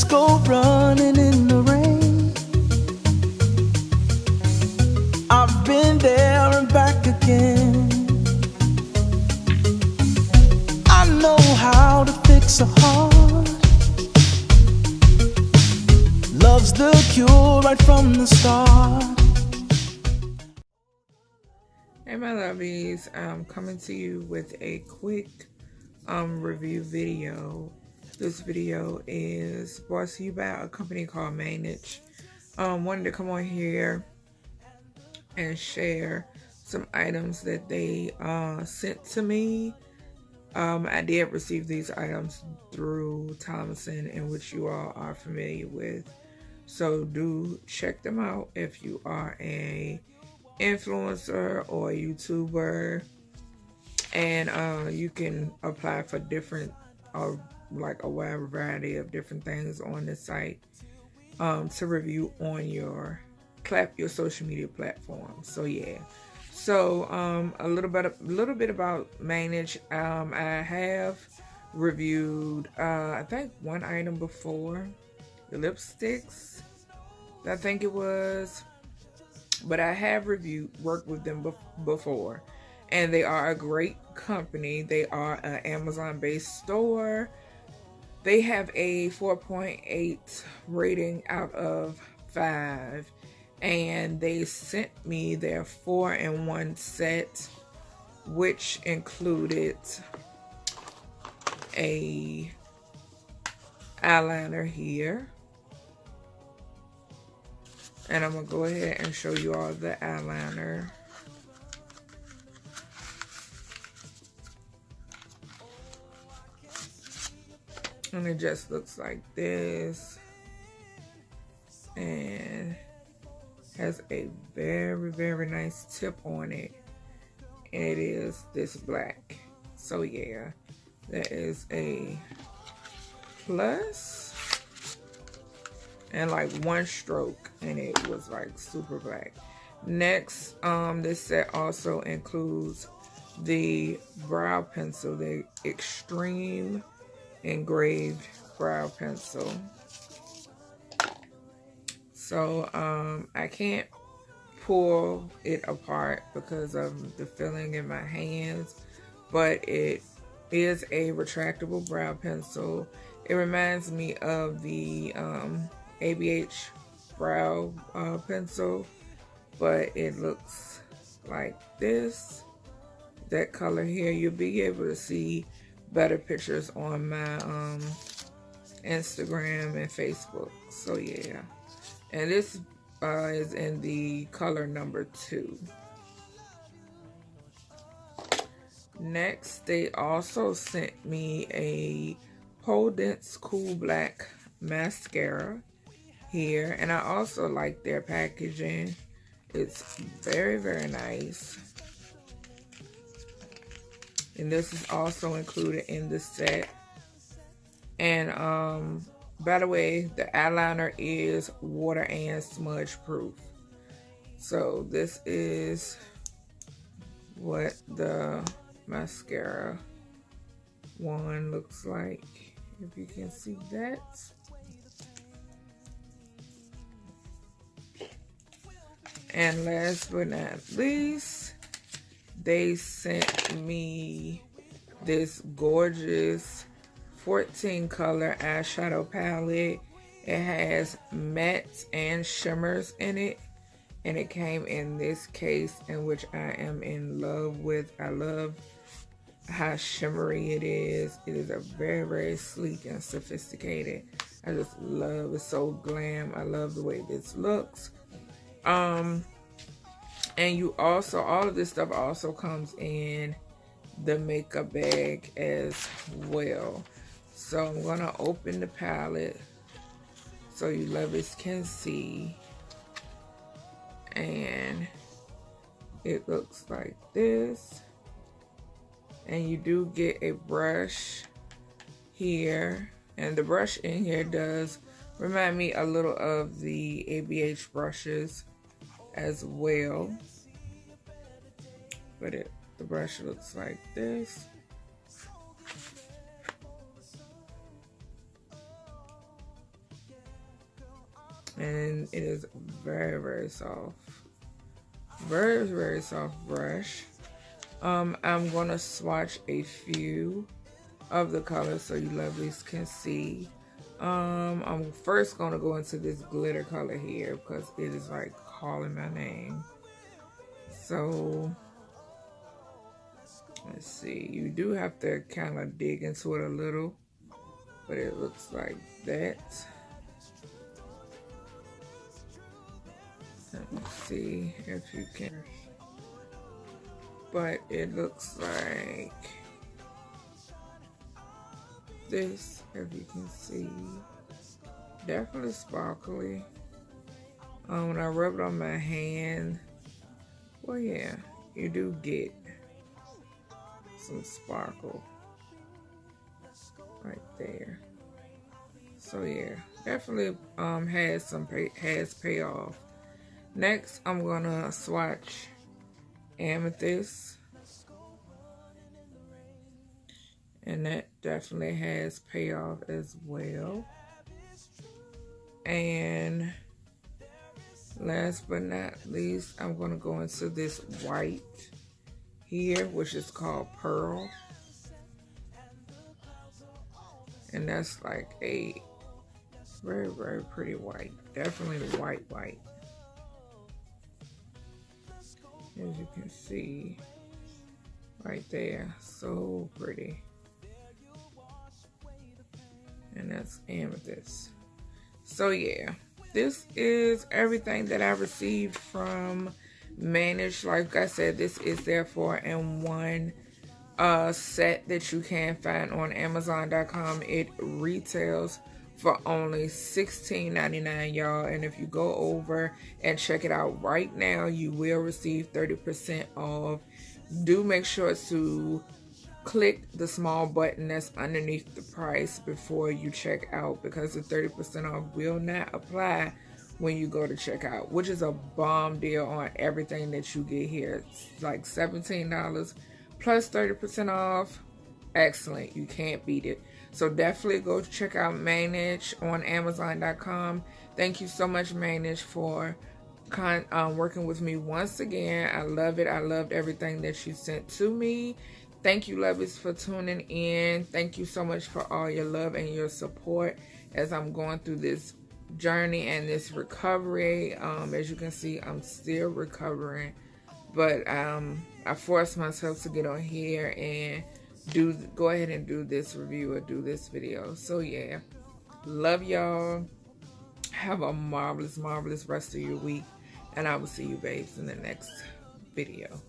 go running in the rain. I've been there and back again. I know how to fix a heart. Love's the cure right from the start. Hey my lovies, I'm coming to you with a quick review video. This video is brought to you by a company called MAANGE. Wanted to come on here and share some items that they sent to me. I did receive these items through Thomason, in which you all are familiar with. So do check them out if you are a influencer or a YouTuber, and you can apply for different like a wide variety of different things on this site to review on your social media platform. So yeah, so a little bit about MAANGE. I have reviewed I think one item before, the lipsticks, I think it was. But I have worked with them before, and they are a great company. They are an Amazon-based store. They have a 4.8 rating out of 5, and they sent me their 4-in-1 set, which included a eyeliner here. And I'm going to go ahead and show you all the eyeliner. And it just looks like this. And has a very, very nice tip on it. And it is this black. So yeah, that is a plus. And like one stroke, and it was like super black. Next, this set also includes the brow pencil, the extreme engraved brow pencil. So I can't pull it apart because of the feeling in my hands, but it is a retractable brow pencil. It reminds me of the ABH brow pencil, but it looks like this. That color here, you'll be able to see better pictures on my Instagram and Facebook. So yeah, and this is in the color number 2. Next, they also sent me a Pole Dense Cool Black mascara here, and I also like their packaging. It's very, very nice, and this is also included in the set. And by the way, the eyeliner is water and smudge proof. So this is what the mascara one looks like, if you can see that. And last but not least, they sent me this gorgeous 14 color eyeshadow palette. It has mattes and shimmers in it, and it came in this case, in which I am in love with. I love how shimmery it is. It is a very, very sleek and sophisticated. I just love it. So glam. I love the way this looks. And you also, all of this stuff also comes in the makeup bag as well. So I'm gonna open the palette so you lovies can see. And it looks like this. And you do get a brush here, and the brush in here does remind me a little of the ABH brushes as well, but the brush looks like this. And it is very, very soft. Very, very soft brush. I'm gonna swatch a few of the colors so you lovelies can see. I'm first gonna go into this glitter color here because it is like calling my name. So let's see, you do have to kind of dig into it a little, but it looks like that. Let me see if you can, but it looks like this, if you can see. Definitely sparkly. When I rub it on my hand, well, yeah, you do get some sparkle right there. So yeah, definitely has payoff. Next, I'm gonna swatch Amethyst, and that definitely has payoff as well. And last but not least, I'm gonna go into this white here, which is called Pearl, and that's like a very, very pretty white. Definitely white. As you can see right there, so pretty. And that's Amethyst. So yeah, this is everything that I received from MAANGE. Like I said, this is their 4-in-1 set that you can find on Amazon.com. It retails for only $16.99, y'all. And if you go over and check it out right now, you will receive 30% off. Do make sure to click the small button that's underneath the price before you check out, because the 30% off will not apply when you go to check out, which is a bomb deal on everything that you get here. It's like $17 plus 30% off. Excellent. You can't beat it. So definitely go check out MAANGE on Amazon.com. Thank you so much, MAANGE, for working with me once again. I love it. I loved everything that you sent to me. Thank you, lovies, for tuning in. Thank you so much for all your love and your support as I'm going through this journey and this recovery. As you can see, I'm still recovering, but I forced myself to get on here and go ahead and do this review or do this video. So yeah, love y'all. Have a marvelous rest of your week, and I will see you babes in the next video.